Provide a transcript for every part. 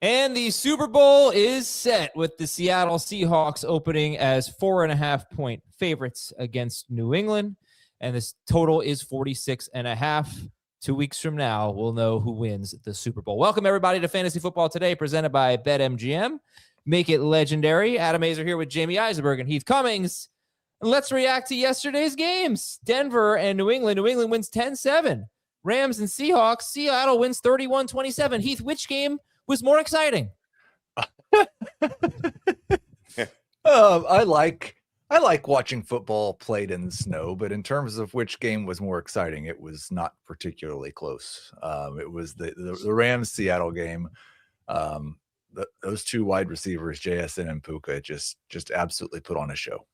And the Super Bowl is set with the Seattle Seahawks opening as 4.5-point favorites against New England. And this total is 46.5. 2 weeks from now, we'll know who wins the Super Bowl. Welcome, everybody, to Fantasy Football Today, presented by BetMGM. Make it legendary. Adam Azer here with Jamie Eisenberg and Heath Cummings. And let's react to yesterday's games. Denver and New England. New England wins 10-7. Rams and Seahawks. Seattle wins 31-27. Heath, which game was more exciting? I like watching football played in the snow, but in terms of which game was more exciting, it was not particularly close. It was the Rams Seattle game. Those two wide receivers, JSN and Puka, just absolutely put on a show.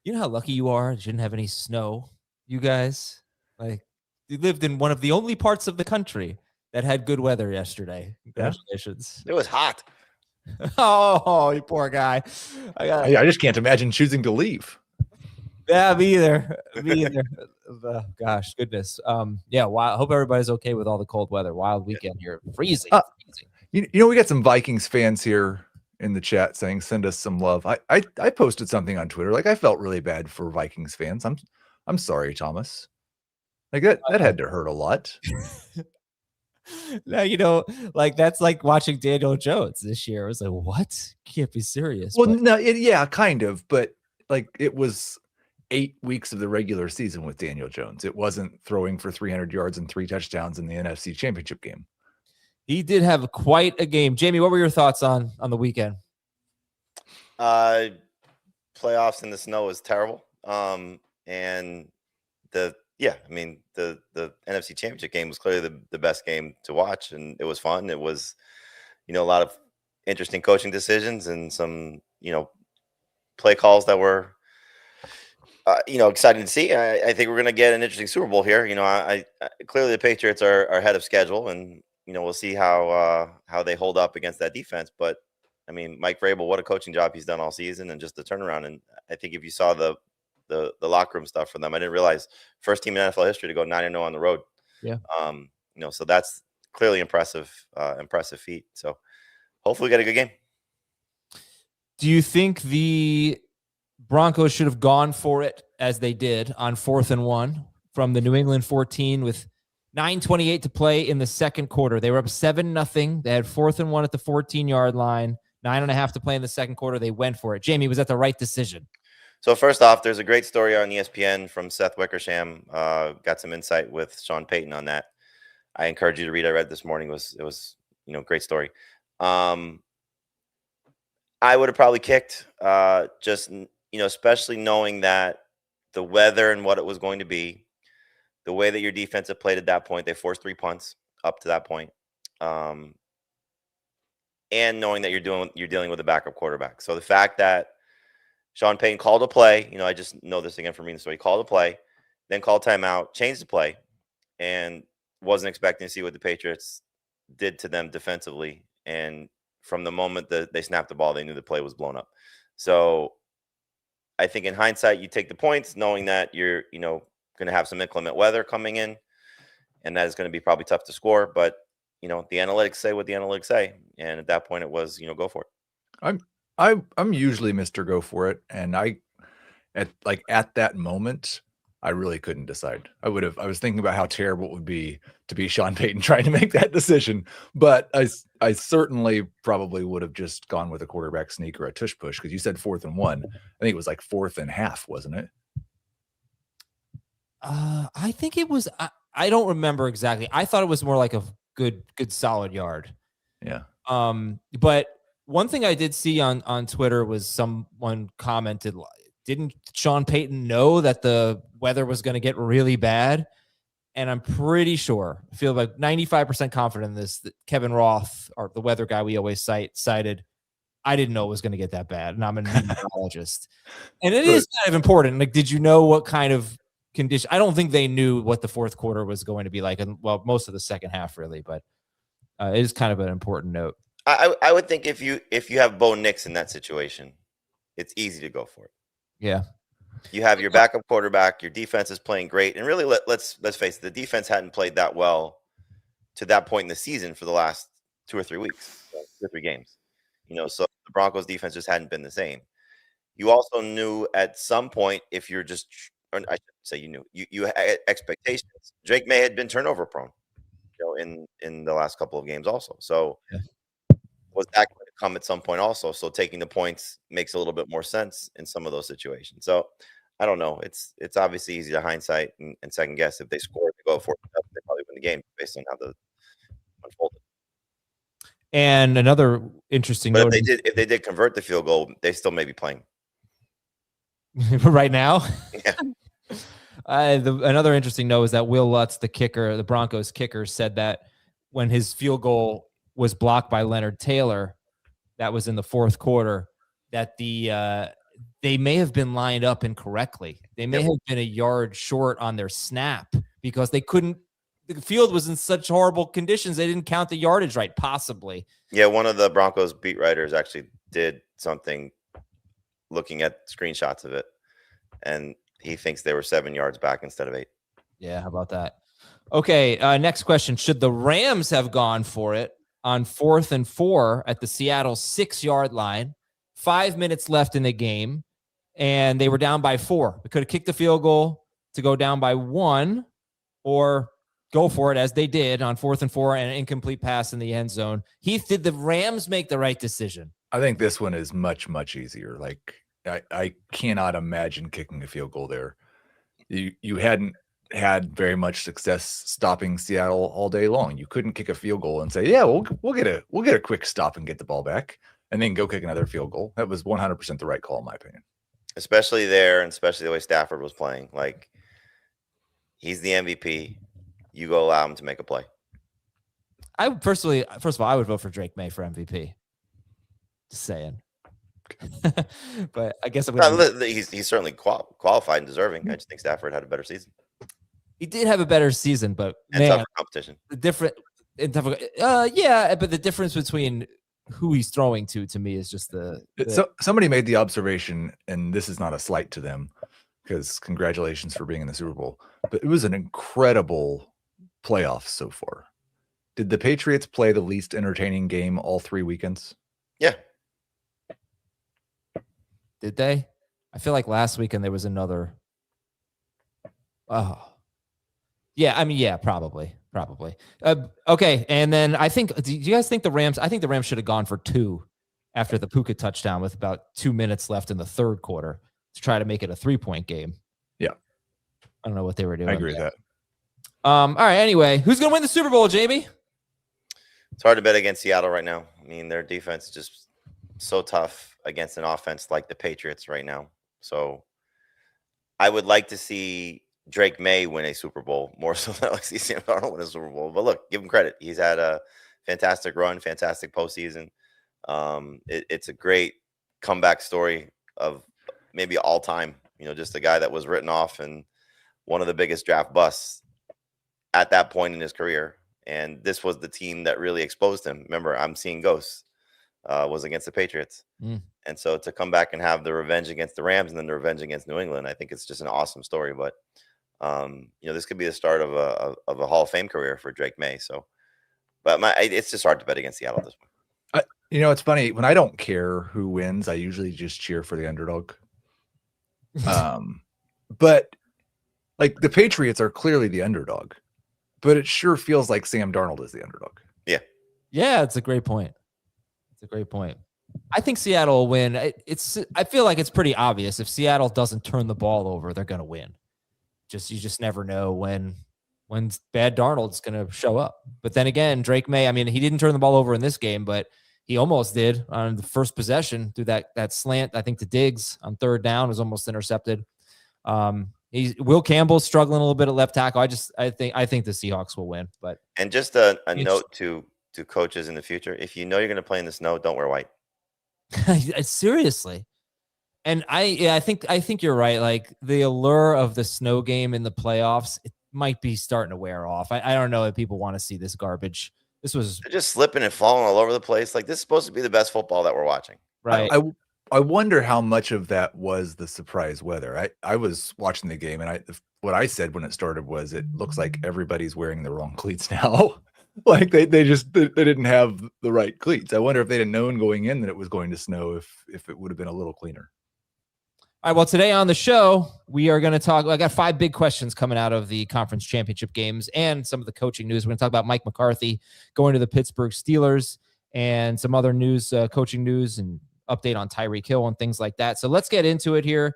You know how lucky you are? You shouldn't have any snow. You guys, you lived in one of the only parts of the country that had good weather yesterday. Congratulations. It was hot. Oh, you poor guy. I just can't imagine choosing to leave. Yeah, me either. Gosh, goodness. Yeah, I hope everybody's okay with all the cold weather. Wild weekend here. Freezing. You know, we got some Vikings fans here in the chat saying, send us some love. I posted something on Twitter. I felt really bad for Vikings fans. I'm sorry, Thomas. That had to hurt a lot. Now, that's like watching Daniel Jones this year. I was like, what? Can't be serious. Well, no, kind of. But it was 8 weeks of the regular season with Daniel Jones. It wasn't throwing for 300 yards and 3 touchdowns in the NFC Championship game. He did have quite a game. Jamie, what were your thoughts on the weekend? Playoffs in the snow is terrible. And the NFC Championship game was clearly the best game to watch, and it was fun. It was, a lot of interesting coaching decisions and some, play calls that were, exciting to see. I think we're going to get an interesting Super Bowl here. I clearly the Patriots are ahead of schedule, and we'll see how they hold up against that defense. But I mean, Mike Vrabel, what a coaching job he's done all season, and just the turnaround. And I think if you saw the locker room stuff from them, I didn't realize first team in NFL history to go 9-0 on the road. Yeah. So that's clearly impressive feat. So hopefully we get a good game. Do you think the Broncos should have gone for it as they did on 4th and 1 from the New England 14 with 9:28 to play in the second quarter? They were up 7-0. They had 4th and 1 at the 14-yard line, 9.5 to play in the second quarter. They went for it. Jamie, was that the right decision? So first off, there's a great story on ESPN from Seth Wickersham. Got some insight with Sean Payton on that. I encourage you to read. I read this morning. It was great story. I would have probably kicked, especially knowing that the weather and what it was going to be, the way that your defense had played at that point. They forced 3 punts up to that point, and knowing that you're dealing with a backup quarterback. So the fact that Sean Payton called a play, I just know this again from reading the story. He called a play, then called timeout, changed the play, and wasn't expecting to see what the Patriots did to them defensively. And from the moment that they snapped the ball, they knew the play was blown up. So I think in hindsight, you take the points knowing that you're, going to have some inclement weather coming in, and that is going to be probably tough to score. But, the analytics say what the analytics say. And at that point it was, go for it. I'm usually Mr. Go for it, and at that moment, I really couldn't decide. I was thinking about how terrible it would be to be Sean Payton trying to make that decision, but I certainly probably would have just gone with a quarterback sneak or a tush push, because you said 4th and 1. I think it was 4th and half, wasn't it? I think it was. I don't remember exactly. I thought it was more like a good solid yard. Yeah. But one thing I did see on Twitter was someone commented, didn't Sean Payton know that the weather was going to get really bad? And I'm pretty sure, I feel like 95% confident in this, that Kevin Roth, or the weather guy we always cited, I didn't know it was going to get that bad. And I'm a meteorologist. And it is kind of important. Did you know what kind of condition? I don't think they knew what the fourth quarter was going to be like. And most of the second half really, but it is kind of an important note. I would think if you have Bo Nix in that situation, it's easy to go for it. Yeah. You have your backup quarterback, your defense is playing great. And really, let's face it, the defense hadn't played that well to that point in the season for the last 2 or 3 weeks, 2 or 3 games. So the Broncos defense just hadn't been the same. You also knew at some point, if you're just, or I shouldn't say you knew, you had expectations. Drake May had been turnover prone, in the last couple of games also. So Yeah. was that going to come at some point also? So taking the points makes a little bit more sense in some of those situations. So I don't know. It's obviously easy to hindsight and second guess. If they scored to go 4-0, they probably win the game based on how the unfolded. And another interesting But note, if they did convert the field goal, they still may be playing right now. Yeah. Another interesting note is that Will Lutz, the kicker, the Broncos kicker, said that when his field goal was blocked by Leonard Taylor, that was in the fourth quarter, that they may have been lined up incorrectly. They may have been a yard short on their snap because they couldn't. The field was in such horrible conditions. They didn't count the yardage right, possibly. Yeah, one of the Broncos beat writers actually did something looking at screenshots of it, and he thinks they were 7 yards back instead of 8. Yeah, how about that? Okay, next question. Should the Rams have gone for it on 4th and 4 at the Seattle 6-yard line? 5 minutes left in the game, and they were down by 4. They could have kicked the field goal to go down by 1, or go for it as they did on 4th and 4 and an incomplete pass in the end zone. Heath, did the Rams make the right decision? I think this one is much, much easier. Like I cannot imagine kicking a field goal there. You hadn't had very much success stopping Seattle all day long. You couldn't kick a field goal and say, yeah, we'll get a quick stop and get the ball back and then go kick another field goal. That was 100% the right call, in my opinion. Especially there, and especially the way Stafford was playing. Like, he's the MVP. You go allow him to make a play. First of all, I would vote for Drake May for MVP. Just saying. But I guess he's certainly qualified and deserving. I just think Stafford had a better season. He did have a better season, but tougher competition. But the difference between who he's throwing to me is just so somebody made the observation, and this is not a slight to them, because congratulations for being in the Super Bowl, but it was an incredible playoffs so far. Did the Patriots play the least entertaining game all 3 weekends? Yeah. Did they? I feel like last weekend there was another. Oh, yeah. I mean, yeah, probably. Okay, and then I think. Do you guys think the Rams? I think the Rams should have gone for 2 after the Puka touchdown with about 2 minutes left in the third quarter to try to make it a 3-point game. Yeah, I don't know what they were doing. I agree with that. All right. Anyway, who's going to win the Super Bowl, Jamie? It's hard to bet against Seattle right now. I mean, their defense is just so tough against an offense like the Patriots right now. So I would like to see Drake May win a Super Bowl more so than I like to see Sam Darnold win a Super Bowl. But look, give him credit. He's had a fantastic run, fantastic postseason. It's a great comeback story of maybe all time. Just a guy that was written off and one of the biggest draft busts at that point in his career. And this was the team that really exposed him. Remember, I'm seeing ghosts. Was against the Patriots. And so to come back and have the revenge against the Rams and then the revenge against New England, I think it's just an awesome story. But, this could be the start of a Hall of Fame career for Drake May. So, but it's just hard to bet against Seattle at this point. It's funny. When I don't care who wins, I usually just cheer for the underdog. But like the Patriots are clearly the underdog, but it sure feels like Sam Darnold is the underdog. Yeah. Yeah, it's a great point. I think Seattle will win. I feel like it's pretty obvious. If Seattle doesn't turn the ball over, they're going to win. You just never know when bad Darnold's going to show up. But then again, Drake May, I mean, he didn't turn the ball over in this game, but he almost did on the first possession through that slant. I think to Diggs on 3rd down was almost intercepted. Will Campbell's struggling a little bit at left tackle. I think the Seahawks will win. And just a note to coaches in the future: if you know you're going to play in the snow, don't wear white. Seriously. And I think you're right. Like the allure of the snow game in the playoffs, it might be starting to wear off. I don't know if people want to see this garbage. They're just slipping and falling all over the place. Like, this is supposed to be the best football that we're watching. Right. I wonder how much of that was the surprise weather. I was watching the game, and what I said when it started was, it looks like everybody's wearing the wrong cleats now. Like they didn't have the right cleats. I wonder if they'd have known going in that it was going to snow, if it would have been a little cleaner. All right, well, today on the show, we are going to talk. I got 5 big questions coming out of the conference championship games and some of the coaching news. We're going to talk about Mike McCarthy going to the Pittsburgh Steelers and some other news, coaching news, and update on Tyreek Hill and things like that. So let's get into it here.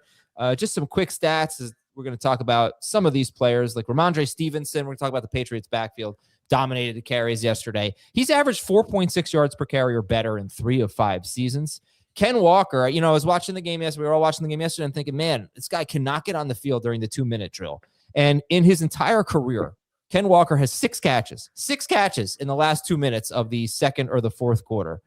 Just some quick stats. We're going to talk about some of these players like Rhamondre Stevenson. We're going to talk about the Patriots backfield. Dominated the carries yesterday. He's averaged 4.6 yards per carry or better in 3 of 5 seasons. Ken Walker, I was watching the game yesterday. We were all watching the game yesterday and thinking, man, this guy cannot get on the field during the 2-minute drill. And in his entire career, Ken Walker has 6 catches in the last 2 minutes of the second or the fourth quarter.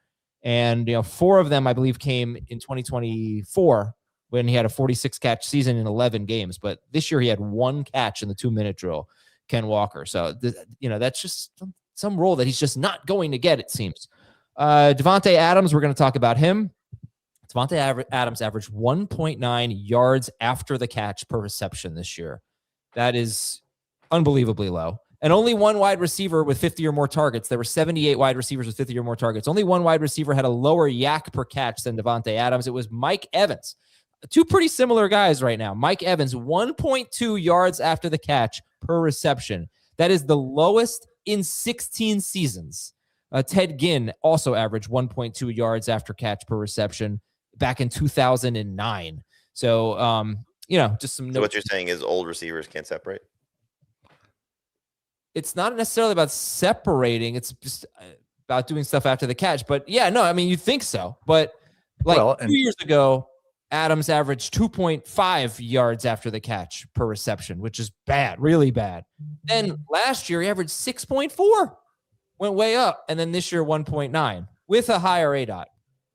And, 4 of them, I believe, came in 2024 when he had a 46 catch season in 11 games. But this year he had 1 catch in the 2-minute drill, Ken Walker. So, that's just some role that he's just not going to get, it seems. Davante Adams, we're going to talk about him. Davante Adams averaged 1.9 yards after the catch per reception this year. That is unbelievably low. And only 1 wide receiver with 50 or more targets. There were 78 wide receivers with 50 or more targets. Only 1 wide receiver had a lower yak per catch than Davante Adams. It was Mike Evans. 2 pretty similar guys right now. Mike Evans, 1.2 yards after the catch per reception. That is the lowest in 16 seasons. Ted Ginn also averaged 1.2 yards after catch per reception back in 2009. So, just some. So what you're saying is old receivers can't separate? It's not necessarily about separating. It's just about doing stuff after the catch. But yeah, no, I mean, you think so. But 2 years ago, Adams averaged 2.5 yards after the catch per reception, which is bad, really bad. Then last year, he averaged 6.4, went way up. And then this year, 1.9 with a higher ADOT.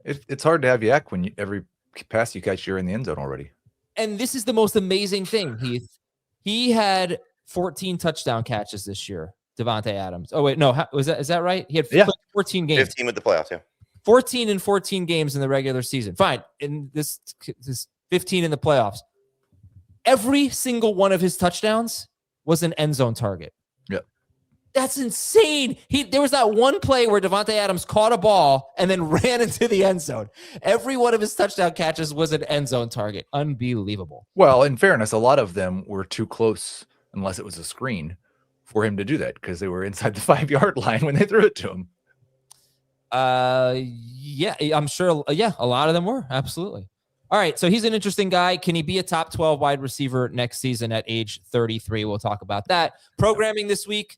It's hard to have yak when every pass you catch, you're in the end zone already. And this is the most amazing thing, Heath. He had 14 touchdown catches this year, Davante Adams. Oh, wait, no. Is that right? He had 14 games. 15 with the playoffs, yeah. 14 and 14 games in the regular season. Fine. In this 15 in the playoffs. Every single one of his touchdowns was an end zone target. Yep. That's insane. There was that one play where Davante Adams caught a ball and then ran into the end zone. Every one of his touchdown catches was an end zone target. Unbelievable. Well, in fairness, a lot of them were too close, unless it was a screen, for him to do that because they were inside the 5-yard line when they threw it to him. Yeah, I'm sure. Yeah, a lot of them were. Absolutely. All right. So he's an interesting guy. Can he be a top 12 wide receiver next season at age 33? We'll talk about that. Programming this week.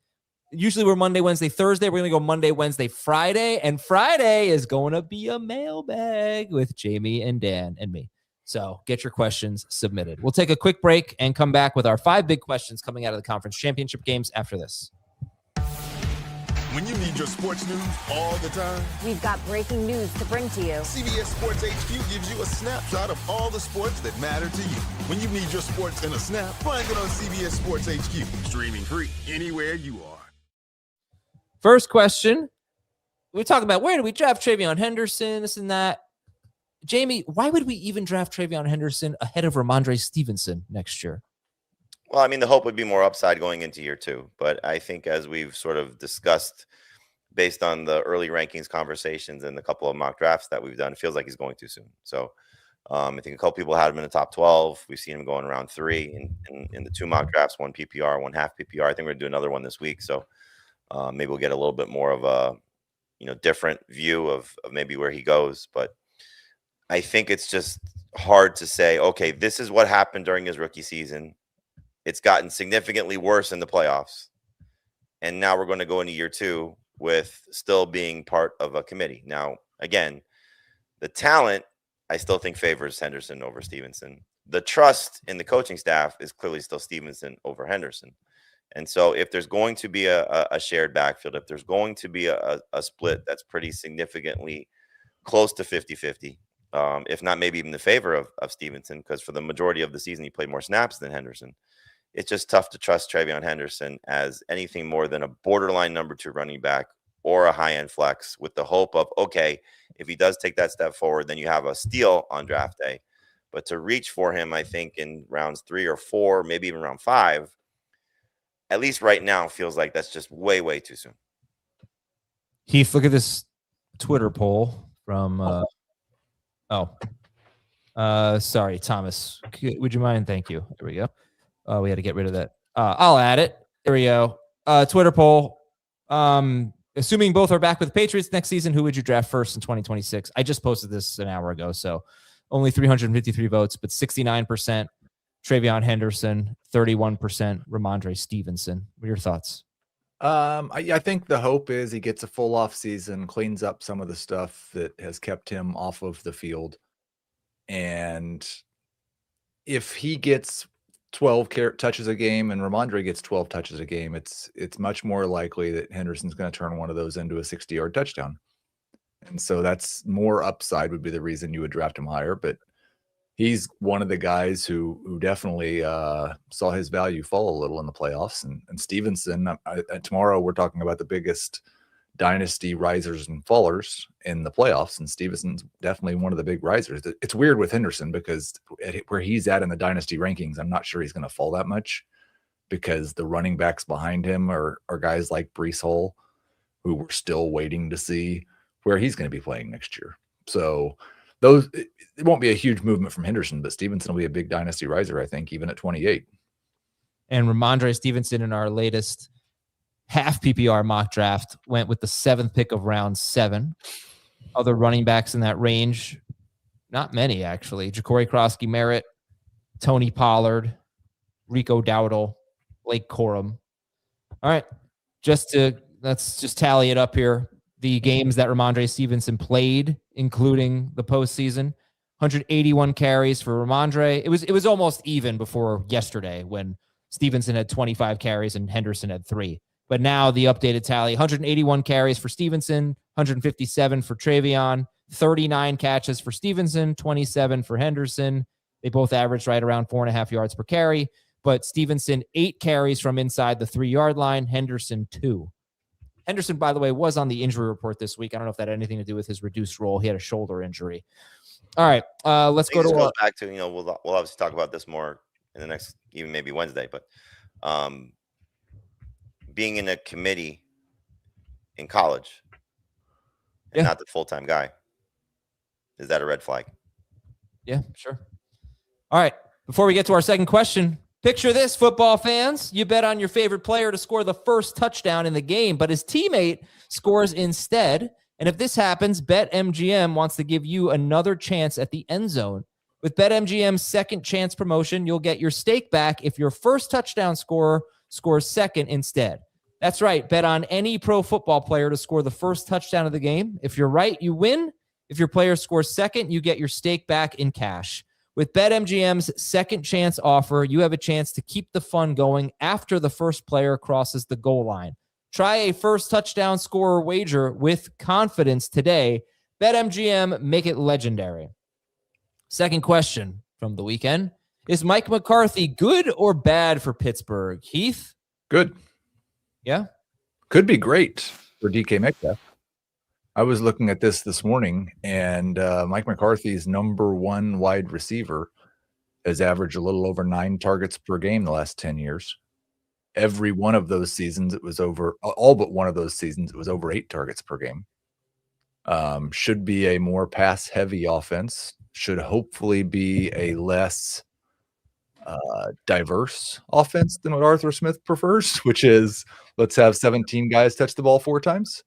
Usually we're Monday, Wednesday, Thursday. We're going to go Monday, Wednesday, Friday. And Friday is going to be a mailbag with Jamie and Dan and me. So get your questions submitted. We'll take a quick break and come back with our 5 big questions coming out of the conference championship games after this. When you need your sports news all the time, we've got breaking news to bring to you. CBS Sports HQ gives you a snapshot of all the sports that matter to you. When you need your sports in a snap, find it on CBS Sports HQ, streaming free anywhere you are. First question, we talk about where do we draft Treveyon Henderson, this and that. Jamie, why would we even draft Treveyon Henderson ahead of Rhamondre Stevenson next year? Well, I mean, the hope would be more upside going into year 2. But I think as we've sort of discussed based on the early rankings conversations and the couple of mock drafts that we've done, it feels like he's going too soon. So I think a couple people had him in the top 12. We've seen him going around 3 in the 2 mock drafts, 1 PPR, 1 half PPR. I think we're going to do another one this week. So maybe we'll get a little bit more of a, different view of maybe where he goes. But I think it's just hard to say, okay, this is what happened during his rookie season. It's gotten significantly worse in the playoffs. And now we're going to go into year 2 with still being part of a committee. Now, again, the talent, I still think favors Henderson over Stevenson. The trust in the coaching staff is clearly still Stevenson over Henderson. And so if there's going to be a shared backfield, if there's going to be a split that's pretty significantly close to 50-50, if not maybe even the favor of Stevenson, because for the majority of the season, he played more snaps than Henderson. It's just tough to trust Treveyon Henderson as anything more than a borderline number 2 running back or a high-end flex with the hope of, okay, if he does take that step forward, then you have a steal on draft day. But to reach for him, I think in rounds 3 or 4, maybe even round 5, at least right now, feels like that's just way, way too soon. Heath, look at this Twitter poll from. Sorry, Thomas. Would you mind? Thank you. There we go. We had to get rid of that. I'll add it. There we go. Twitter poll. Assuming both are back with the Patriots next season, who would you draft first in 2026? I just posted this an hour ago, so only 353 votes, but 69% Treveyon Henderson, 31% Rhamondre Stevenson. What are your thoughts? I think the hope is he gets a full off season, cleans up some of the stuff that has kept him off of the field. And if he gets 12 touches a game and Rhamondre gets 12 touches a game, it's much more likely that Henderson's going to turn one of those into a 60-yard touchdown. And so that's more upside would be the reason you would draft him higher. But he's one of the guys who definitely saw his value fall a little in the playoffs. And Stevenson, tomorrow we're talking about the biggest dynasty risers and fallers in the playoffs, and Stevenson's definitely one of the big risers. It's weird with Henderson because where he's at in the dynasty rankings, I'm not sure he's going to fall that much because the running backs behind him are guys like Breece Hall, who we're still waiting to see where he's going to be playing next year. So it won't be a huge movement from Henderson, but Stevenson will be a big dynasty riser, I think, even at 28. And Rhamondre Stevenson in our latest half PPR mock draft went with the 7th pick of round 7. Other running backs in that range, not many actually. Ja'Cory Crosky-Merritt, Tony Pollard, Rico Dowdle, Blake Corum. All right, let's just tally it up here. The games that Rhamondre Stevenson played, including the postseason, 181 carries for Rhamondre. It was almost even before yesterday when Stevenson had 25 carries and Henderson had 3. But now the updated tally, 181 carries for Stevenson, 157 for Treveyon, 39 catches for Stevenson, 27 for Henderson. They both averaged right around 4.5 yards per carry. But Stevenson, 8 carries from inside the 3-yard line. Henderson, 2. Henderson, by the way, was on the injury report this week. I don't know if that had anything to do with his reduced role. He had a shoulder injury. All right, let's go to goes back to, we'll obviously talk about this more in the next, even maybe Wednesday, but being in a committee in college and not the full-time guy, is that a red flag? Yeah, sure. All right, before we get to our second question, picture this, football fans. You bet on your favorite player to score the first touchdown in the game, but his teammate scores instead. And if this happens, BetMGM wants to give you another chance at the end zone. With BetMGM's second chance promotion, you'll get your stake back if your first touchdown scorer scores second instead. That's right. Bet on any pro football player to score the first touchdown of the game. If you're right, you win. If your player scores second, you get your stake back in cash. With BetMGM's second chance offer, you have a chance to keep the fun going after the first player crosses the goal line. Try a first touchdown scorer wager with confidence today. BetMGM, make it legendary. Second question from the weekend. Is Mike McCarthy good or bad for Pittsburgh? Heath? Good. Yeah? Could be great for DK Metcalf. I was looking at this morning, and Mike McCarthy's number 1 wide receiver has averaged a little over 9 targets per game the last 10 years. Every one of those seasons, it was over, all but one of those seasons, it was over 8 targets per game. Should be a more pass-heavy offense. Should hopefully be a less diverse offense than what Arthur Smith prefers, which is let's have 17 guys touch the ball 4 times.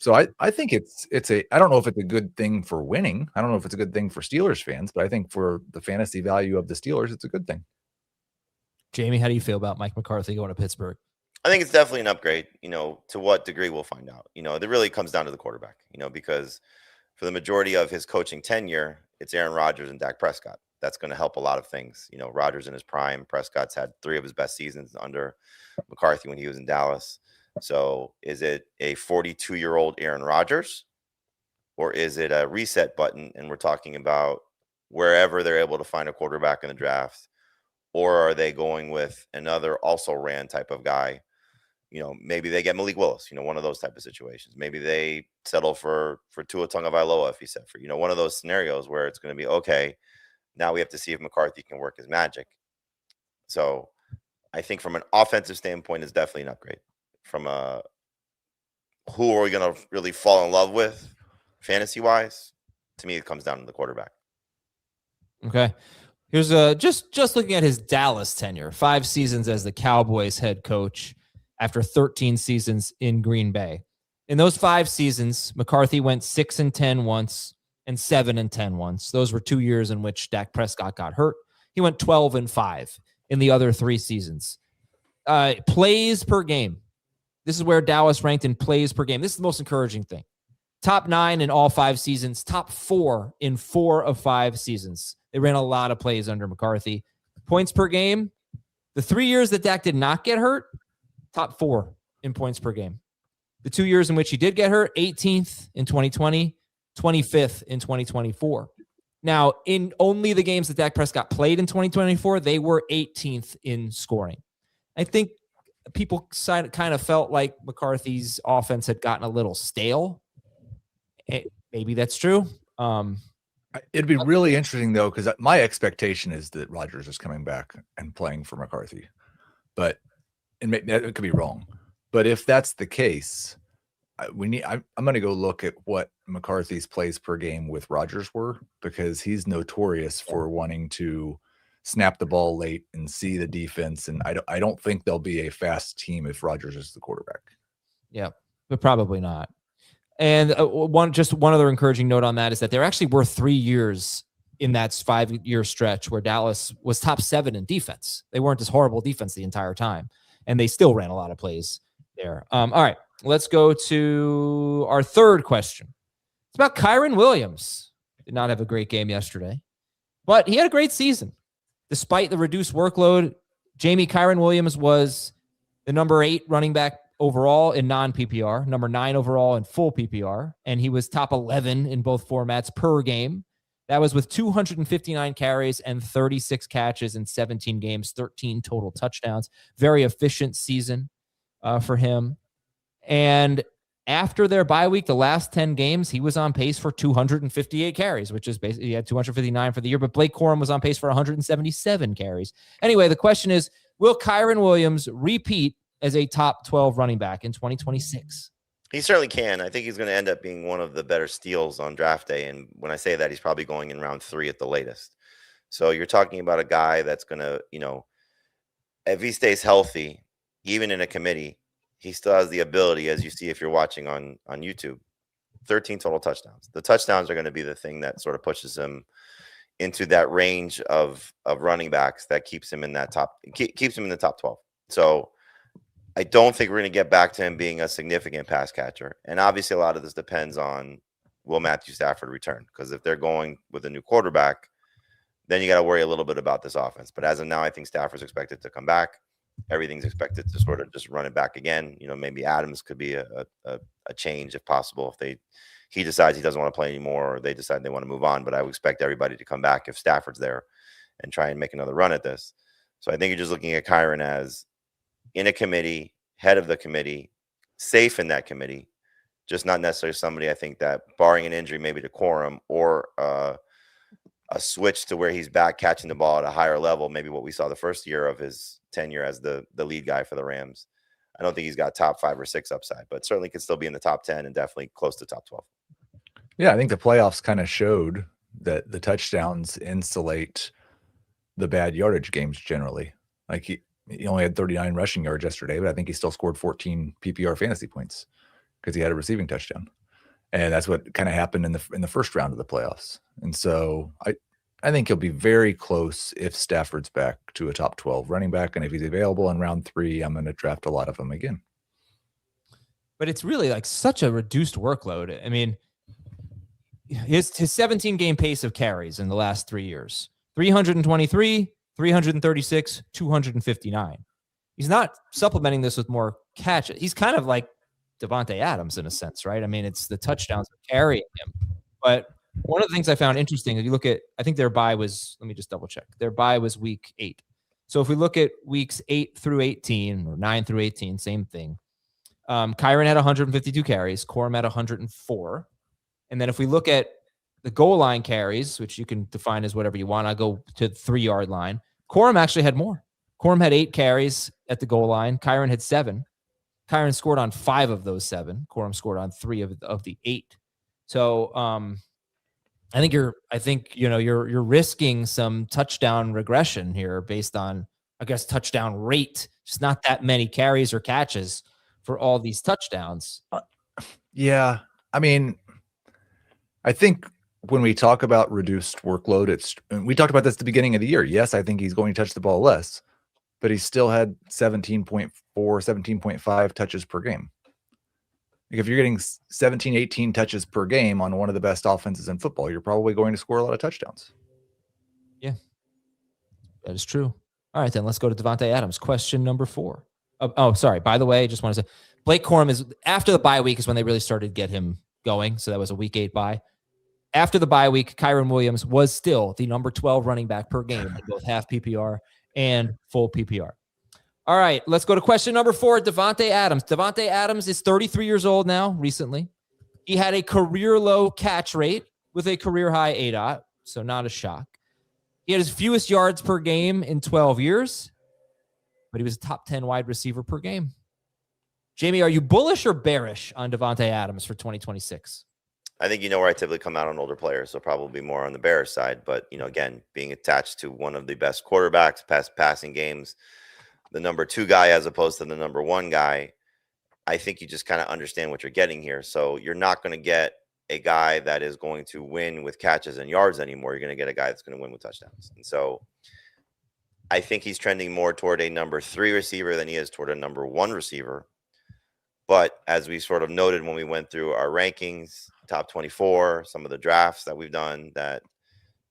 So I think I don't know if it's a good thing for winning. I don't know if it's a good thing for Steelers fans, but I think for the fantasy value of the Steelers, it's a good thing. Jamie, how do you feel about Mike McCarthy going to Pittsburgh? I think it's definitely an upgrade. To what degree we'll find out. It really comes down to the quarterback, because for the majority of his coaching tenure, it's Aaron Rodgers and Dak Prescott. That's going to help a lot of things. Rodgers in his prime, Prescott's had 3 of his best seasons under McCarthy when he was in Dallas. So is it a 42-year-old Aaron Rodgers, or is it a reset button? And we're talking about wherever they're able to find a quarterback in the draft, or are they going with another also ran type of guy? Maybe they get Malik Willis, one of those type of situations. Maybe they settle for Tua Tagovailoa if he's set for, one of those scenarios where it's going to be, okay, now we have to see if McCarthy can work his magic. So I think from an offensive standpoint, it's definitely an upgrade. From a who are we going to really fall in love with fantasy-wise? To me, it comes down to the quarterback. Okay. Here's just looking at his Dallas tenure, 5 seasons as the Cowboys head coach after 13 seasons in Green Bay. In those 5 seasons, McCarthy went 6-10 once and 7-10 once. Those were 2 years in which Dak Prescott got hurt. He went 12-5 in the other 3 seasons. Plays per game. This is where Dallas ranked in plays per game. This is the most encouraging thing. Top 9 in all 5 seasons. Top 4 in 4 of 5 seasons. They ran a lot of plays under McCarthy. Points per game. The 3 years that Dak did not get hurt, top 4 in points per game. The 2 years in which he did get hurt, 18th in 2020, 25th in 2024. Now, in only the games that Dak Prescott played in 2024, they were 18th in scoring. I think people kind of felt like McCarthy's offense had gotten a little stale. Maybe that's true. It'd be really interesting, though, because my expectation is that Rodgers is coming back and playing for McCarthy. But it could be wrong. But if that's the case, I'm going to go look at what McCarthy's plays per game with Rodgers were, because he's notorious for wanting to snap the ball late and see the defense. And I don't think they'll be a fast team if Rodgers is the quarterback. Yeah, but probably not. And one other encouraging note on that is that there actually were 3 years in that 5-year stretch where Dallas was top 7 in defense. They weren't this horrible defense the entire time, and they still ran a lot of plays there. All right, let's go to our third question. It's about Kyren Williams. Did not have a great game yesterday, but he had a great season. Despite the reduced workload, Kyren Williams was the number 8 running back overall in non-PPR, number 9 overall in full PPR, and he was top 11 in both formats per game. That was with 259 carries and 36 catches in 17 games, 13 total touchdowns. Very efficient season for him. And after their bye week, the last 10 games, he was on pace for 258 carries, which is basically, he had 259 for the year, but Blake Corum was on pace for 177 carries. Anyway, the question is, will Kyren Williams repeat as a top 12 running back in 2026? He certainly can. I think he's going to end up being one of the better steals on draft day. And when I say that, he's probably going in round 3 at the latest. So you're talking about a guy that's going to, if he stays healthy, even in a committee, he still has the ability, as you see if you're watching on YouTube, 13 total touchdowns. The touchdowns are going to be the thing that sort of pushes him into that range of running backs that keeps him in the top 12. So I don't think we're going to get back to him being a significant pass catcher. And obviously a lot of this depends on, will Matthew Stafford return? Because if they're going with a new quarterback, then you got to worry a little bit about this offense. But as of now, I think Stafford's expected to come back. Everything's expected to sort of just run it back again. Maybe Adams could be a change if possible. If he decides he doesn't want to play anymore, or they decide they want to move on. But I would expect everybody to come back if Stafford's there and try and make another run at this. So I think you're just looking at Kyren as in a committee, head of the committee, safe in that committee, just not necessarily somebody I think that, barring an injury maybe to Corum or a switch to where he's back catching the ball at a higher level, maybe what we saw the first year of his tenure as the lead guy for the Rams. I don't think he's got top 5 or 6 upside, but certainly could still be in the top 10 and definitely close to top 12. Yeah, I think the playoffs kind of showed that the touchdowns insulate the bad yardage games generally. Like he only had 39 rushing yards yesterday, but I think he still scored 14 PPR fantasy points because he had a receiving touchdown. And that's what kind of happened in the first round of the playoffs. And so I think he'll be very close if Stafford's back to a top 12 running back. And if he's available in round 3, I'm going to draft a lot of them again. But it's really like such a reduced workload. I mean, his 17-game pace of carries in the last 3 years, 323, 336, 259. He's not supplementing this with more catches. He's kind of like Davante Adams in a sense, right? I mean, it's the touchdowns that carry him. But one of the things I found interesting, if you look at, I think their bye was, let me just double check. Their bye was week 8. So if we look at weeks 8 through 18 or 9 through 18, same thing. Kyren had 152 carries. Corum had 104. And then if we look at the goal line carries, which you can define as whatever you want, I'll go to the 3-yard line. Corum actually had more. Corum had 8 carries at the goal line. Kyren had 7. Kyren scored on 5 of those 7. Corum scored on 3 of the 8. So I think you're risking some touchdown regression here based on, I guess, touchdown rate. Just not that many carries or catches for all these touchdowns. Yeah. I mean, I think when we talk about reduced workload, we talked about this at the beginning of the year. Yes, I think he's going to touch the ball less, but he still had 17.4, 17.5 touches per game. Like if you're getting 17, 18 touches per game on one of the best offenses in football, you're probably going to score a lot of touchdowns. Yeah, that is true. All right, then let's go to Davante Adams. Question number 4. Sorry. By the way, just want to say Blake Corum is after the bye week is when they really started to get him going. So that was a week 8 bye. After the bye week, Kyren Williams was still the number 12 running back per game in both half PPR and full PPR. All right, let's go to question number 4, Davante Adams. Davante Adams is 33 years old now, recently. He had a career low catch rate with a career high ADOT, so not a shock. He had his fewest yards per game in 12 years, but he was a top 10 wide receiver per game. Jamie, are you bullish or bearish on Davante Adams for 2026? I think you know where I typically come out on older players, so probably more on the bearish side. But, again, being attached to one of the best quarterbacks, passing games, the number 2 guy as opposed to the number 1 guy, I think you just kind of understand what you're getting here. So you're not going to get a guy that is going to win with catches and yards anymore. You're going to get a guy that's going to win with touchdowns. And so I think he's trending more toward a number 3 receiver than he is toward a number 1 receiver. But as we sort of noted when we went through our rankings, top 24, some of the drafts that we've done, that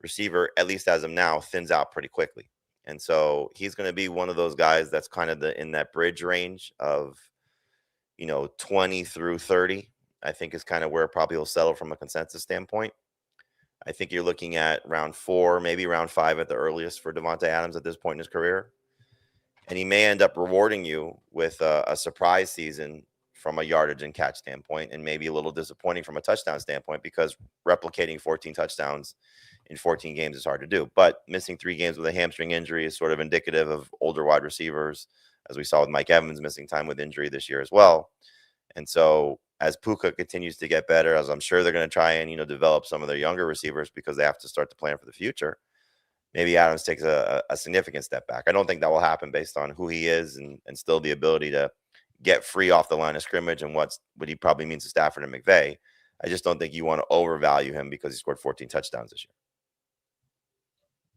receiver, at least as of now, thins out pretty quickly. And so he's going to be one of those guys that's kind of in that bridge range of, 20 through 30, I think is kind of where probably he'll settle from a consensus standpoint. I think you're looking at round 4, maybe round 5 at the earliest for Davante Adams at this point in his career. And he may end up rewarding you with a surprise season from a yardage and catch standpoint, and maybe a little disappointing from a touchdown standpoint, because replicating 14 touchdowns in 14 games is hard to do. But missing 3 games with a hamstring injury is sort of indicative of older wide receivers, as we saw with Mike Evans missing time with injury this year as well. And so as Puka continues to get better, as I'm sure they're going to try and, develop some of their younger receivers because they have to start to plan for the future, maybe Adams takes a significant step back. I don't think that will happen based on who he is and still the ability to get free off the line of scrimmage and what he probably means to Stafford and McVay. I just don't think you want to overvalue him because he scored 14 touchdowns this year.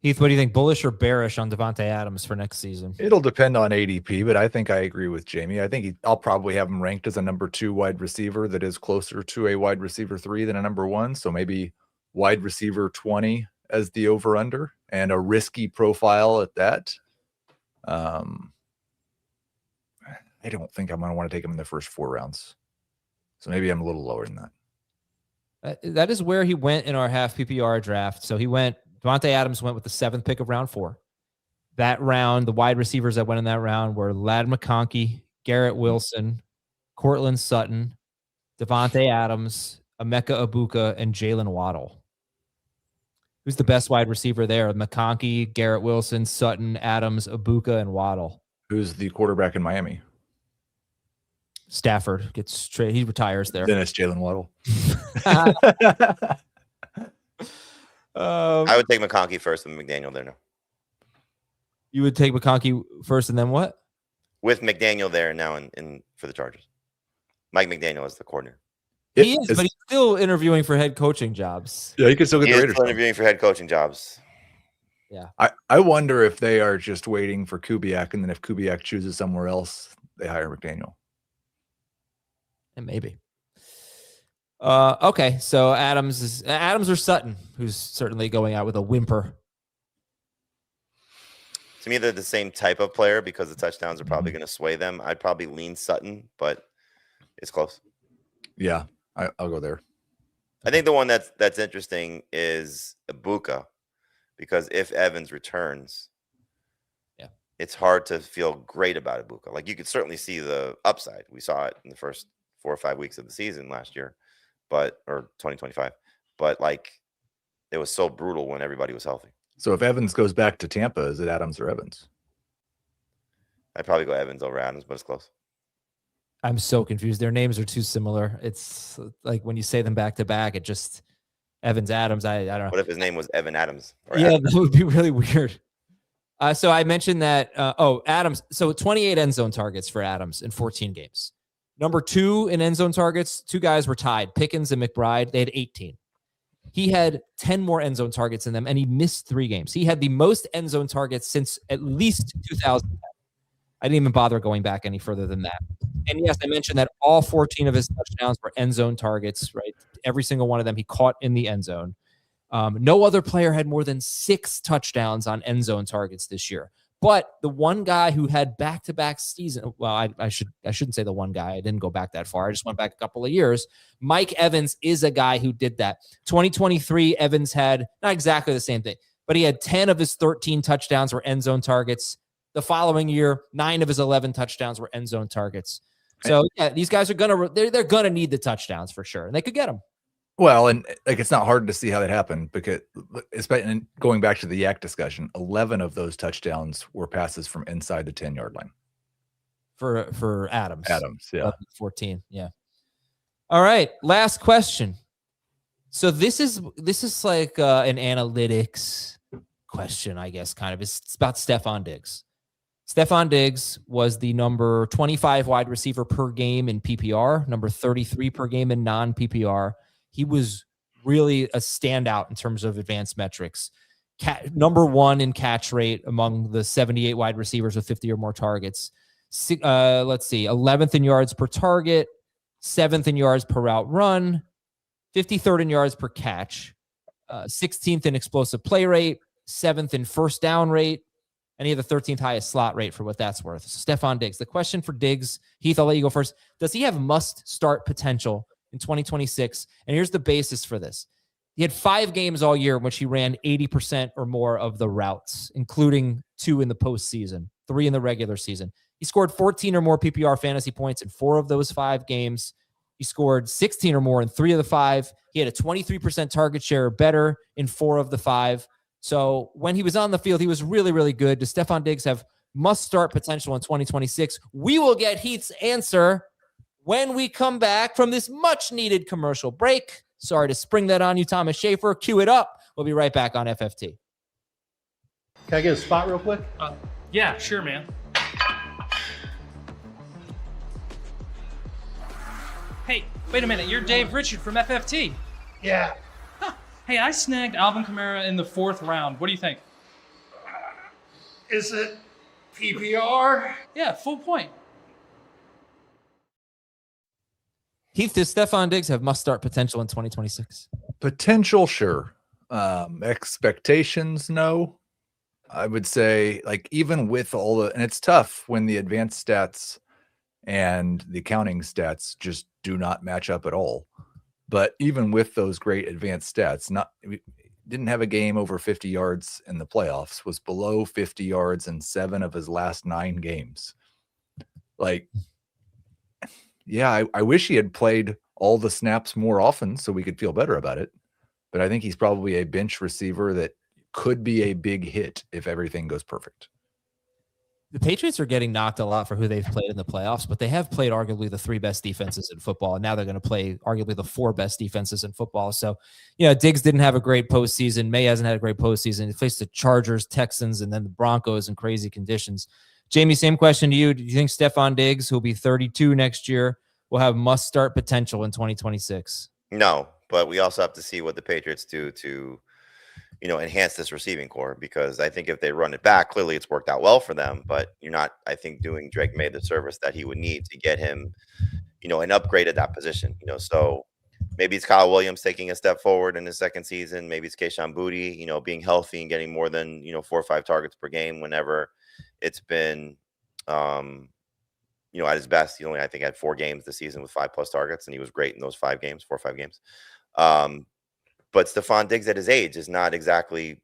Heath, what do you think? Bullish or bearish on Davante Adams for next season? It'll depend on ADP, but I think I agree with Jamie. I think I'll probably have him ranked as a number 2 wide receiver that is closer to a wide receiver 3 than a number 1. So maybe wide receiver 20 as the over-under, and a risky profile at that. I don't think I'm going to want to take him in the first 4 rounds. So maybe I'm a little lower than that. That is where he went in our half PPR draft. So Davante Adams went with the 7th pick of round 4. That round, the wide receivers that went in that round were Ladd McConkey, Garrett Wilson, Cortland Sutton, Davante Adams, Emeka Egbuka, and Jalen Waddle. Who's the best wide receiver there? McConkey, Garrett Wilson, Sutton, Adams, Egbuka, and Waddle. Who's the quarterback in Miami? Stafford gets straight. He retires there. Then it's Jalen Waddle. I would take McConkey first and McDaniel there now. You would take McConkey first and then what? With McDaniel there now in for the Chargers. Mike McDaniel is the coordinator. He is, but he's still interviewing for head coaching jobs. Yeah, he can still get the Raiders. Still interviewing for head coaching jobs. Yeah. I wonder if they are just waiting for Kubiak, and then if Kubiak chooses somewhere else, they hire McDaniel. And maybe. Okay, so Adams or Sutton, who's certainly going out with a whimper. To me, they're the same type of player because the touchdowns are probably going to sway them. I'd probably lean Sutton, but it's close. Yeah, I'll go there. I think the one that's interesting is Egbuka, because if Evans returns, it's hard to feel great about Egbuka. Like, you could certainly see the upside. We saw it in the first 4 or 5 weeks of the season last year, or 2025. But like, it was so brutal when everybody was healthy. So if Evans goes back to Tampa, is it Adams or Evans? I'd probably go Evans over Adams, but it's close. I'm so confused. Their names are too similar. It's like when you say them back to back, it just Evans Adams. I don't know. What if his name was Evan Adams? Or Yeah, Adams? that would be really weird. So I mentioned that. Adams. So 28 end zone targets for Adams in 14 games. Number 2 in end zone targets. 2 guys were tied, Pickens and McBride. They had 18. He had 10 more end zone targets in them, and he missed 3 games. He had the most end zone targets since at least 2010. I didn't even bother going back any further than that. And yes, I mentioned that all 14 of his touchdowns were end zone targets, right? Every single one of them he caught in the end zone. No other player had more than 6 touchdowns on end zone targets this year. But the one guy who had back-to-back season, well, I shouldn't say the one guy. I didn't go back that far. I just went back a couple of years. Mike Evans is a guy who did that. 2023, Evans had not exactly the same thing, but he had 10 of his 13 touchdowns were end zone targets. The following year, 9 of his 11 touchdowns were end zone targets. So yeah, these guys are they're gonna need the touchdowns for sure, and they could get them. Well, and like it's not hard to see how that happened because, especially going back to the Yak discussion, 11 of those touchdowns were passes from inside the 10-yard line for Adams. Adams, yeah, 14, yeah. All right, last question. So this is like an analytics question, I guess. Kind of. It's about Stefon Diggs. Stefon Diggs was the number 25 wide receiver per game in PPR, number 33 per game in non-PPR. He was really a standout in terms of advanced metrics. Number 1 in catch rate among the 78 wide receivers with 50 or more targets. Let's see, 11th in yards per target, 7th in yards per route run, 53rd in yards per catch, 16th in explosive play rate, 7th in first down rate, and he had the 13th highest slot rate for what that's worth. So Stefon Diggs. The question for Diggs, Heath, I'll let you go first. Does he have must-start potential in 2026? And here's the basis for this. He had 5 games all year in which he ran 80% or more of the routes, including 2 in the postseason, 3 in the regular season. He scored 14 or more PPR fantasy points in 4 of those 5 games. He scored 16 or more in 3 of the 5. He had a 23% target share or better in 4 of the 5. So when he was on the field, he was really, really good. Does Stefon Diggs have must-start potential in 2026? We will get Heath's answer when we come back from this much-needed commercial break. Sorry to spring that on you, Thomas Schaefer. Cue it up. We'll be right back on FFT. Can I get a spot real quick? Yeah, sure, man. Hey, wait a minute. You're Dave Richard from FFT. Yeah. Huh. Hey, I snagged Alvin Kamara in the 4th round. What do you think? Is it PPR? Yeah, full point. Heath, does Stefon Diggs have must-start potential in 2026? potential, sure. Expectations, no. I would say, like, even with all the, and it's tough when the advanced stats and the accounting stats just do not match up at all. But even with those great advanced stats, didn't have a game over 50 yards in the playoffs, was below 50 yards in 7 of his last 9 games. Like, yeah, I wish he had played all the snaps more often so we could feel better about it. But I think he's probably a bench receiver that could be a big hit if everything goes perfect. The Patriots are getting knocked a lot for who they've played in the playoffs, but they have played arguably the 3 best defenses in football, and now they're going to play arguably the 4 best defenses in football. So, Diggs didn't have a great postseason. May hasn't had a great postseason. He faced the Chargers, Texans, and then the Broncos in crazy conditions. Jamie, same question to you. Do you think Stefon Diggs, who'll be 32 next year, will have must-start potential in 2026? No, but we also have to see what the Patriots do to enhance this receiving core, because I think if they run it back, clearly it's worked out well for them, but you're not, I think, doing Drake May the service that he would need to get him, an upgrade at that position. So maybe it's Kyle Williams taking a step forward in his second season. Maybe it's Kayshon Boutte, being healthy and getting more than, 4 or 5 targets per game whenever it's been, at his best. He only, I think, had 4 games this season with 5+ targets, and he was great in those 4 or 5 games. But Stefon Diggs at his age is not exactly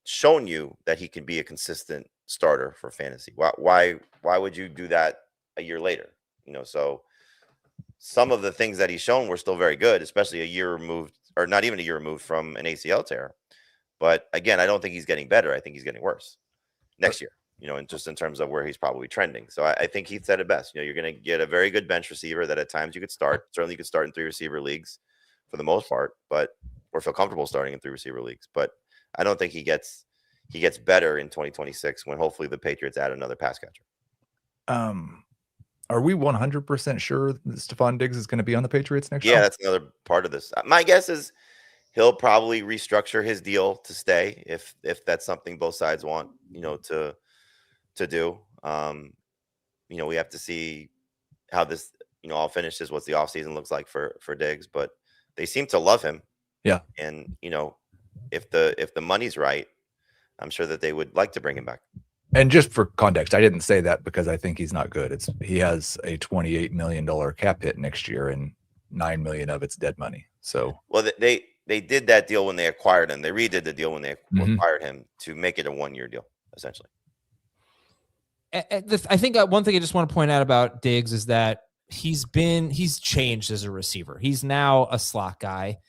shown you that he can be a consistent starter for fantasy. Why would you do that a year later? So some of the things that he's shown were still very good, especially a year removed, or not even a year removed from an ACL tear. But again, I don't think he's getting better. I think he's getting worse next year. and just in terms of where he's probably trending. So I think Heath said it best. You're going to get a very good bench receiver that at times you could start. Certainly you could start in 3 receiver leagues for the most part, or feel comfortable starting in 3 receiver leagues. But I don't think he gets better in 2026 when hopefully the Patriots add another pass catcher. Are we 100% sure that Stefon Diggs is going to be on the Patriots next year? Yeah, that's another part of this. My guess is he'll probably restructure his deal to stay if that's something both sides want, to do. We have to see how this, all finishes, what the offseason looks like for Diggs, but they seem to love him. Yeah. And, if the money's right, I'm sure that they would like to bring him back. And just for context, I didn't say that because I think he's not good. He has a $28 million cap hit next year, and $9 million of it's dead money. So, well, they did that deal when they acquired him. They redid the deal when they acquired him to make it a 1-year deal, essentially. I think one thing I just want to point out about Diggs is that he's changed as a receiver. He's now a slot guy.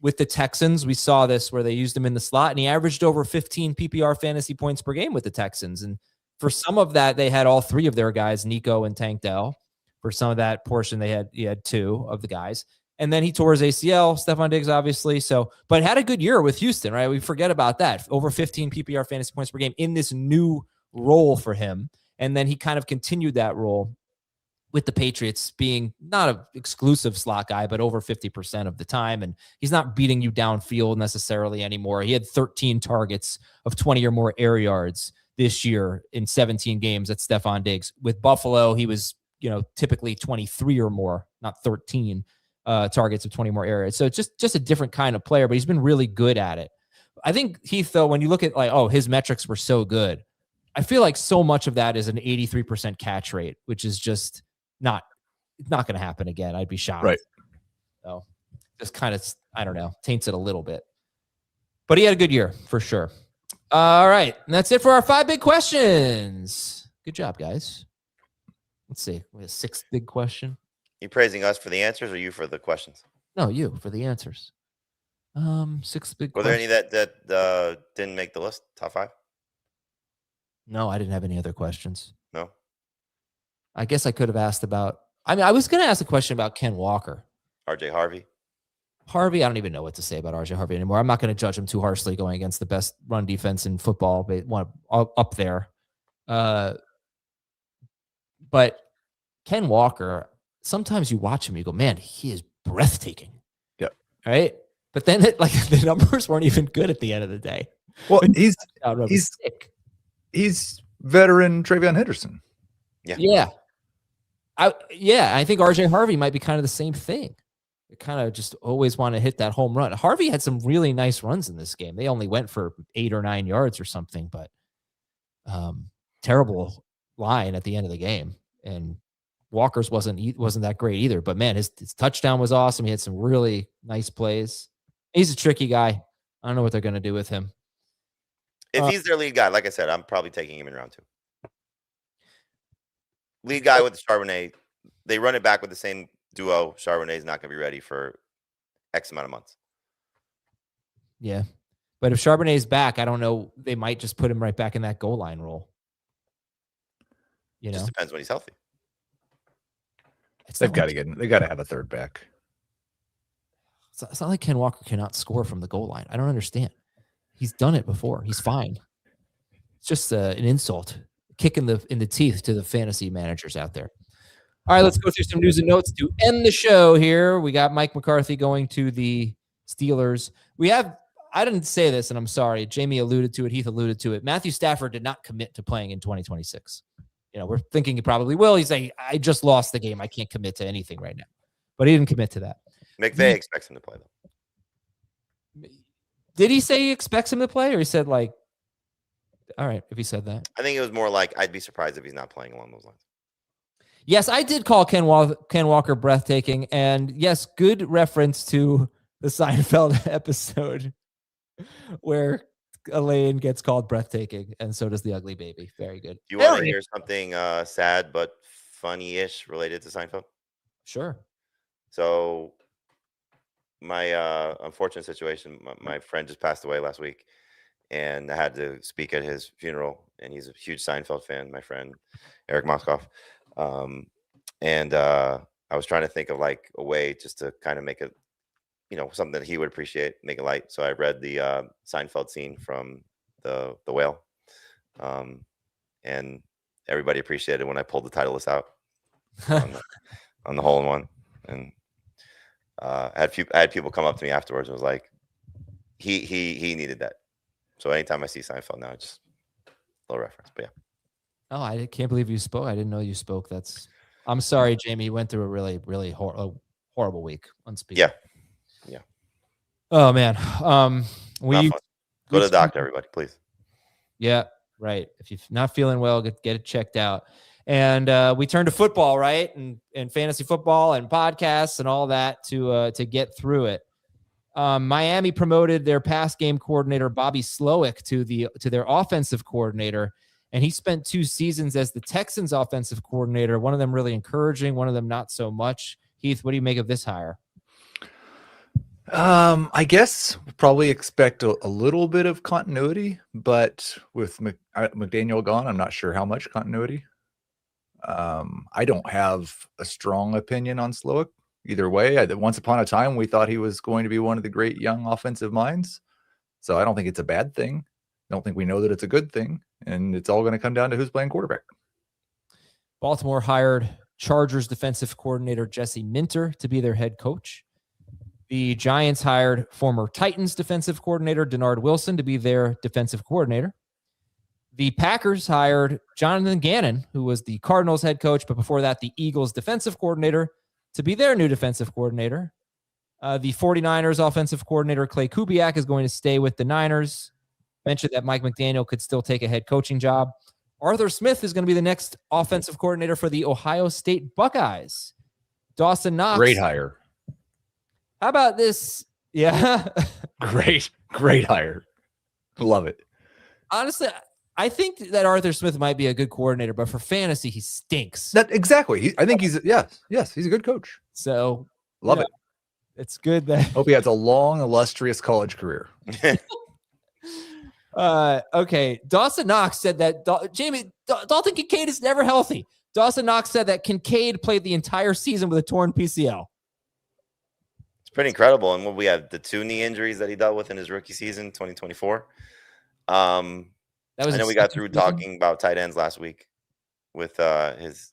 With the Texans, we saw this where they used him in the slot, and he averaged over 15 PPR fantasy points per game with the Texans. And for some of that, they had all 3 of their guys, Nico and Tank Dell. For some of that portion, he had 2 of the guys. And then he tore his ACL, Stefon Diggs, obviously. But had a good year with Houston, right? We forget about that. Over 15 PPR fantasy points per game in this new role for him. And then he kind of continued that role with the Patriots, being not an exclusive slot guy, but over 50% of the time. And he's not beating you downfield necessarily anymore. He had 13 targets of 20 or more air yards this year in 17 games at Stefon Diggs. With Buffalo, he was, typically 23 or more, not 13 targets of 20 more air yards. So it's just a different kind of player, but he's been really good at it. I think Heath, though, when you look at his metrics were so good, I feel like so much of that is an 83% catch rate, which is just not going to happen again. I'd be shocked. Right. So just kind of, I don't know, taints it a little bit. But he had a good year for sure. All right. And that's it for our 5 big questions. Good job, guys. Let's see. We have a 6th big question. You praising us for the answers or you for the questions? No, you for the answers. 6th big Were there any that didn't make the list? Top 5? No, I didn't have any other questions. No. I guess I could have asked about, I was going to ask a question about Ken Walker. RJ Harvey, I don't even know what to say about RJ Harvey anymore. I'm not going to judge him too harshly going against the best run defense in football. They want up there. But Ken Walker, sometimes you watch him, you go, man, he is breathtaking. Yep. Right. But then the numbers weren't even good at the end of the day. Well, he's sick. He's veteran Treveyon Henderson. Yeah. I think RJ Harvey might be kind of the same thing. They kind of just always want to hit that home run. Harvey had some really nice runs in this game. They only went for 8 or 9 yards or something, but terrible line at the end of the game. And Walker's wasn't that great either. But man, his touchdown was awesome. He had some really nice plays. He's a tricky guy. I don't know what they're going to do with him. If he's their lead guy, like I said, I'm probably taking him in round 2. Lead guy with the Charbonnet. They run it back with the same duo. Charbonnet is not going to be ready for X amount of months. Yeah. But if Charbonnet's back, I don't know. They might just put him right back in that goal line role. Just depends when he's healthy. They got to have a third back. It's not like Ken Walker cannot score from the goal line. I don't understand. He's done it before. He's fine. It's just an insult. Kick in the teeth to the fantasy managers out there. All right, let's go through some news and notes to end the show here. We got Mike McCarthy going to the Steelers. I didn't say this, and I'm sorry. Jamie alluded to it. Heath alluded to it. Matthew Stafford did not commit to playing in 2026. We're thinking he probably will. He's like, I just lost the game. I can't commit to anything right now. But he didn't commit to that. McVay expects him to play, though. Did he say he expects him to play, or he said, all right, if he said that? I think it was more like, I'd be surprised if he's not playing along those lines. Yes, I did call Ken Walker breathtaking. And yes, good reference to the Seinfeld episode where Elaine gets called breathtaking, and so does the ugly baby. Very good. Do you want to hear something sad but funny-ish related to Seinfeld? Sure. So my unfortunate situation, my friend just passed away last week, and I had to speak at his funeral. And he's a huge Seinfeld fan, my friend Eric Moskoff. And I was trying to think of like a way just to kind of make it, something that he would appreciate, make it light. So I read the Seinfeld scene from the Whale, and everybody appreciated when I pulled the title list out on the hole in one. And I had people come up to me afterwards and was like, he needed that. So anytime I see Seinfeld now, just a little reference. But yeah. Oh, I can't believe you spoke. I didn't know you spoke. I'm sorry, Jamie. You went through a really, really horrible week. Unspeakable. Yeah. Oh man. Go to the doctor, everybody, please. Yeah, right. If you're not feeling well, get it checked out. And we turn to football, right? And fantasy football and podcasts and all that to get through it. Miami promoted their pass game coordinator Bobby Slowick to their offensive coordinator, and he spent 2 seasons as the Texans' offensive coordinator. One of them really encouraging, one of them not so much. Heath, what do you make of this hire? I guess we'll probably expect a little bit of continuity, but with McDaniel gone, I'm not sure how much continuity. I don't have a strong opinion on Slowick either way. Once upon a time, we thought he was going to be one of the great young offensive minds. So I don't think it's a bad thing. I don't think we know that it's a good thing. And it's all going to come down to who's playing quarterback. Baltimore hired Chargers defensive coordinator Jesse Minter to be their head coach. The Giants hired former Titans defensive coordinator Denard Wilson to be their defensive coordinator. The Packers hired Jonathan Gannon, who was the Cardinals head coach, but before that, the Eagles defensive coordinator, to be their new defensive coordinator. The 49ers offensive coordinator Clay Kubiak is going to stay with the Niners. Mentioned that Mike McDaniel could still take a head coaching job. Arthur Smith is going to be the next offensive coordinator for the Ohio State Buckeyes. Dawson Knox. Great hire. How about this? Yeah. Great hire. Love it. Honestly, I think that Arthur Smith might be a good coordinator, but for fantasy, he stinks. Exactly. I think he's he's a good coach. So love it. It's good that hope he has a long, illustrious college career. Okay. Dawson Knox said that Dalton Kincaid is never healthy. Dawson Knox said that Kincaid played the entire season with a torn PCL. It's pretty incredible. And when we have the 2 knee injuries that he dealt with in his rookie season, 2024. I know we got through talking about tight ends last week with was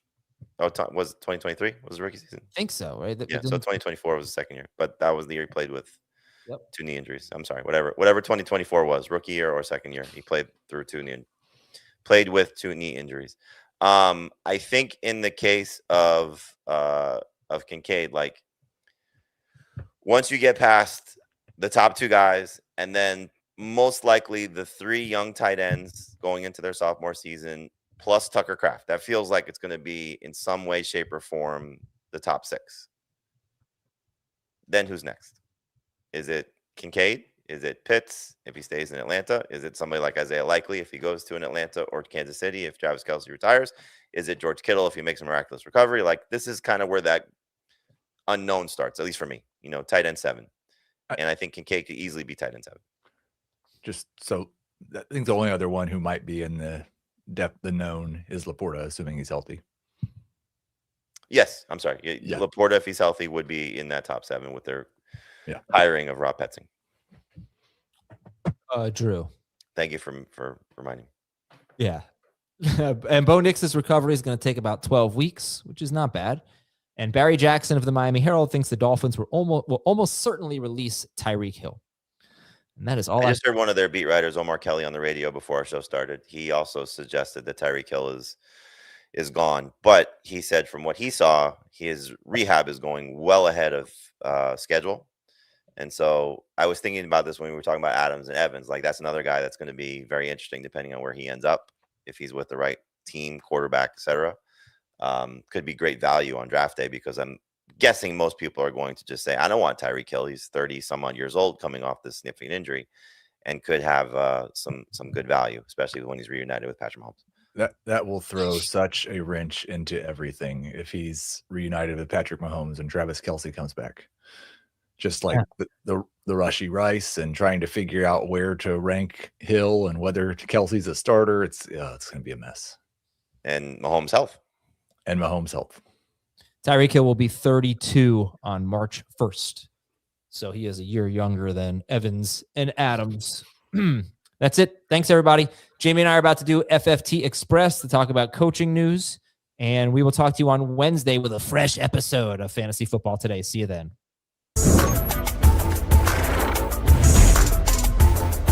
2023 was the rookie season? I think so, right? Yeah, so 2024 was the second year, but that was the year he played with 2 knee injuries. I'm sorry, whatever 2024 was, rookie year or second year, he played with 2 knee injuries. I think in the case of Kincaid, like once you get past the top 2 guys, and then most likely the 3 young tight ends going into their sophomore season, plus Tucker Kraft, that feels like it's going to be in some way, shape, or form the top 6. Then who's next? Is it Kincaid? Is it Pitts if he stays in Atlanta? Is it somebody like Isaiah Likely if he goes to an Atlanta or Kansas City if Travis Kelce retires? Is it George Kittle if he makes a miraculous recovery? Like, this is kind of where that unknown starts, at least for me. Tight end 7. And I think Kincaid could easily be tight end 7. Just so I think the only other one who might be in the depth, the known, is Laporta, assuming he's healthy. Yes, I'm sorry. Yeah. Laporta, if he's healthy, would be in that top 7 with their hiring of Rob Petzing. Drew. Thank you for reminding me. Yeah. And Bo Nix's recovery is going to take about 12 weeks, which is not bad. And Barry Jackson of the Miami Herald thinks the Dolphins will almost certainly release Tyreek Hill. And that is all. I just heard one of their beat writers, Omar Kelly, on the radio before our show started. He also suggested that Tyreek Hill is gone, but he said from what he saw, his rehab is going well ahead of schedule. And so I was thinking about this when we were talking about Adams and Evans. Like, that's another guy that's going to be very interesting depending on where he ends up. If he's with the right team, quarterback, etc., could be great value on draft day, because I'm guessing most people are going to just say, I don't want Tyreek Hill. He's 30 some odd years old coming off this significant injury, and could have some good value, especially when he's reunited with Patrick Mahomes. That will throw such a wrench into everything if he's reunited with Patrick Mahomes and Travis Kelce comes back. just like the Rushy Rice and trying to figure out where to rank Hill and whether Kelsey's a starter. It's going to be a mess. And Mahomes' health. Tyreek Hill will be 32 on March 1st. So he is a year younger than Evans and Adams. That's it. Thanks, everybody. Jamie and I are about to do FFT Express to talk about coaching news. And we will talk to you on Wednesday with a fresh episode of Fantasy Football Today. See you then.